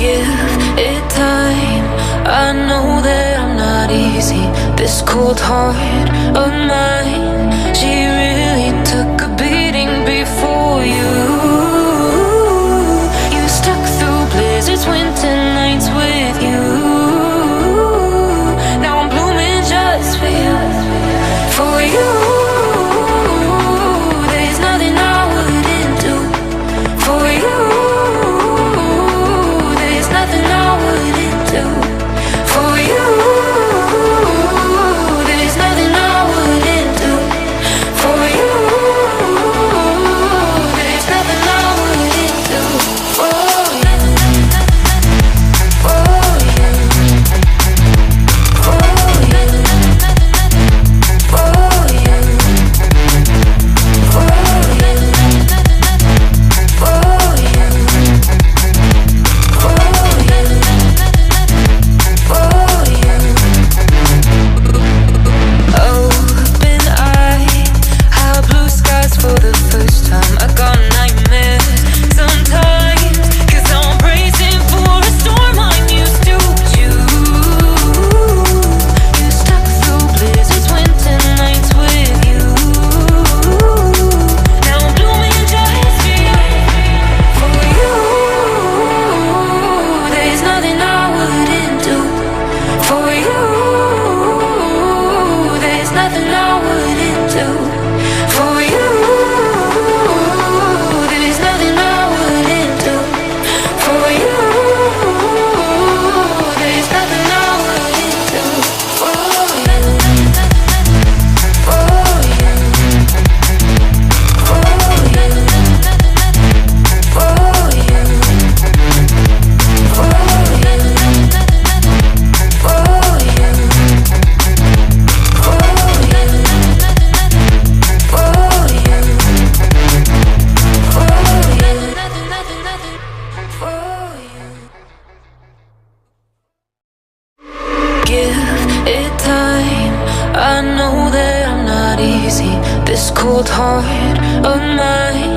Give it time. I know that I'm not easy. This cold heart of mine, she really took a beating before you. You stuck through blizzards, winter nights with you. Now I'm blooming just for you. For you, there's nothing I wouldn't do. For you, nothing I wouldn't do. For you, there's nothing I wouldn't do. For you, there's nothing I wouldn't do. For you, for you, for you, for you, for this cold heart of mine.